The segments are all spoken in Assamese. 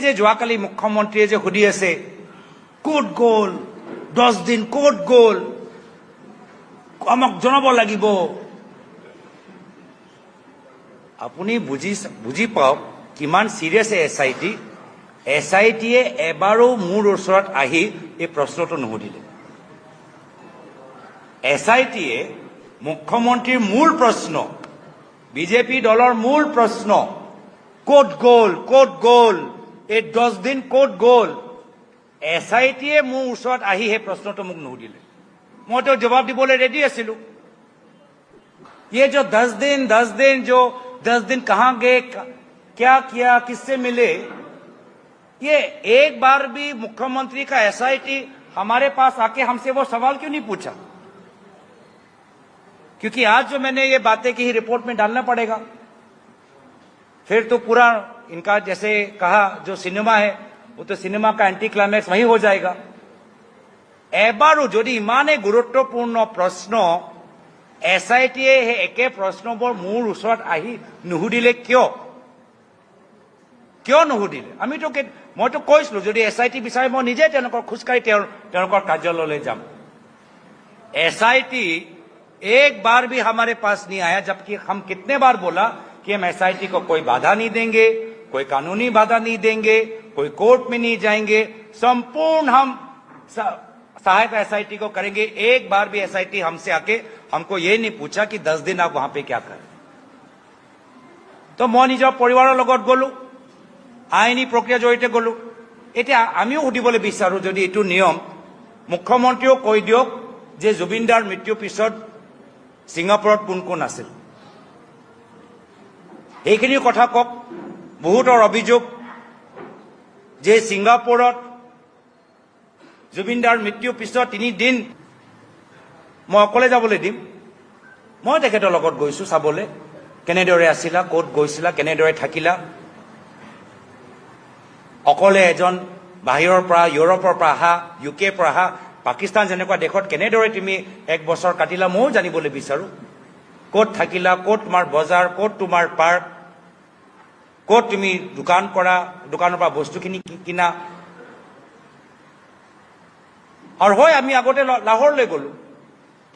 যে যোৱাকালি মুখ্যমন্ত্ৰীয়ে যে সুধি আছে ক'ত গ'ল 10 দিন ক'ত গ'ল আমাক জনাব লাগিব আপুনি বুজি পাওক কিমান সিৰিয়াছ এছআইটিয়ে এবাৰো মোৰ ওচৰত আহি এই প্ৰশ্নটো নুসুধিলে এছআইটিয়ে মুখ্যমন্ত্ৰীৰ মূল প্ৰশ্ন বিজেপি দলৰ মূল প্ৰশ্ন ক'ত গ'ল এই 10 দিন ক'ত গ'ল এছআইটিয়ে মোৰ ওচৰত আহি সেই প্ৰশ্নটো মোক নুসুধিলে মইতো জবাব দিবলৈ ৰেডি আছিলোঁ ये जो 10 दिन कहां गए क्या किया किससे मिले ये एक बार भी मुख्यमंत्री का एसआईटी हमारे पास आके हमसे वो सवाल क्यों नहीं पूछा क्योंकि आज जो मैंने ये बातें की रिपोर्ट में डालना पड़ेगा फिर तो पूरा इनका जैसे कहा जो सिनेमा है वो तो सिनेमा का एंटी क्लाइमैक्स वही हो जाएगा एबारो যদি ইমানে গুৰুত্বপূৰ্ণ প্ৰশ্ন এছআইটিয়ে সেই একে প্ৰশ্নবোৰ মোৰ ওচৰত আহি নুসুধিলে কিয় নুসুধিলে মইতো কৈছিলো যদি এছআইটি বিচাৰে মই নিজে তেওঁলোকৰ খোজকাঢ়ি তেওঁলোকৰ কাৰ্যালয়লৈ যাম एसआईटी एक बार भी हमारे पास नहीं आया जबकि हम कितने बार बोला कि हम एसआईटी को कोई बाधा नहीं देंगे कोई कानूनी बाधा नहीं देंगे कोई कोर्ट में नहीं जाएंगे संपूर्ण हम सहायता एसआईटी को करेंगे एक बार भी एसआईटी हमसे आके हमको ये नहीं पूछा कि 10 दिन आप वहां पे क्या करें तो मैं निजर परिवार लगत गलो आईनी प्रक्रिया जड़ित गलो एटा आमिও সুধিবলৈ বিচাৰো যদি এটো নিয়ম মুখ্যমন্ত্ৰীও কৈ দিয়ক যে জুবিনদাৰ মৃত্যুৰ পিছত সিঙ্গাপুৰত কোন কোন আছিল এইখিনি কথা কক বহুতৰ অভিযোগ যে সিঙ্গাপুৰত জুবিনদাৰ মৃত্যুৰ পিছত 3 দিন মই অকলে যাবলৈ দিম মই তেখেতৰ লগত গৈছো চাবলৈ কেনেদৰে আছিলা ক'ত গৈছিলা কেনেদৰে থাকিলা অকলে এজন বাহিৰৰ পৰা ইউৰোপৰ পৰা আহা ইউকে পৰা আহা পাকিস্তান যেনেকুৱা দেশত কেনেদৰে তুমি এক বছৰ কাটিলা মই জানিবলৈ বিচাৰো ক'ত থাকিলা ক'ত তোমাৰ বজাৰ ক'ত তোমাৰ পাৰ্ক ক'ত তুমি দোকান কৰা দোকানৰ পৰা বস্তুখিনি কিনা আৰু হয় আমি আগতে লাহোৰলৈ গলো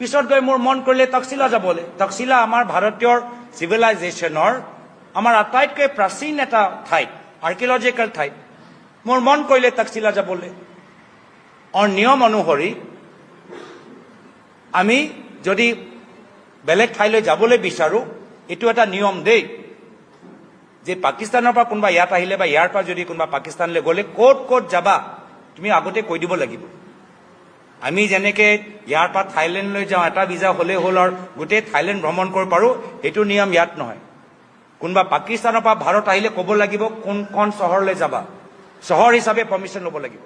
পিছত গৈ মোৰ মন কৰিলে তকসিলা যাবলৈ তকসিলা আমাৰ ভাৰতীয় সিভিলাইজেশনৰ আমাৰ আটাইতকৈ প্ৰাচীন এটা ঠাই আৰ্কিঅলজিক্যাল ঠাই মোৰ মন কৰিলে তকসিলা যাবলৈ और नियम अनुसरी आमी जदि बेलेग ठाईলৈ যাবলৈ বিচাৰো এটো এটা নিয়ম দেই যে পাকিস্তানৰ পৰা কোনবা ইয়াত আহিলে বা ইয়াৰ পৰা যদি কোনবা পাকিস্তানলৈ গলে কোট যাবা তুমি আগতে কৈ দিব লাগিব আমি যেনেকে ইয়াৰ পৰা থাইল্যান্ডলৈ যাও এটা ভিসা হলে হল আৰু গোটে থাইল্যান্ড ভ্ৰমণ কৰিব পাৰো এটো নিয়ম ইয়াত নহয় কোনবা পাকিস্তানৰ পৰা ভাৰত আহিলে ক'ব লাগিব কোন চহৰলৈ যাবা চহৰ হিচাপে পাৰমিশন ল'ব লাগিব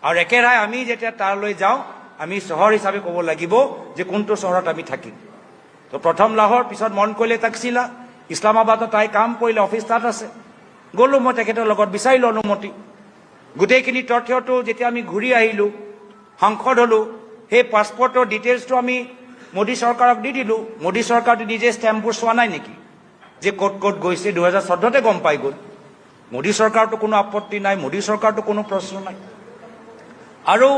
और एकेराय आमी जेतिया तारলৈ যাও আমি শহর হিসাবে কব লাগিব যে কোনটো শহৰত আমি থাকিম তো প্ৰথম লাহোৰ পিছত মন কৰিলে তকসিলা ইছলামাবাদত তাই কাম কৰিলে অফিস তাত আছে গলো মই তেখেতৰ লগত বিচাৰিলো অনুমতি গুটেইখিনি তথ্যটো যেতিয়া আমি ঘূৰি আহিলো সংসদ হলো সেই পাসপোৰ্টৰ ডিটেইলছটো আমি মোদী সৰকাৰক দি দিলো মোদী সৰকাৰটো নিজে স্ট্যাম্পবোৰ চোৱা নাই নেকি যে ক'ত গৈছে 2014 তে গম পাই গল মোদী সরকারটো কোনো আপত্তি নাই মোদী সরকারটো কোনো প্ৰশ্ন নাই আৰু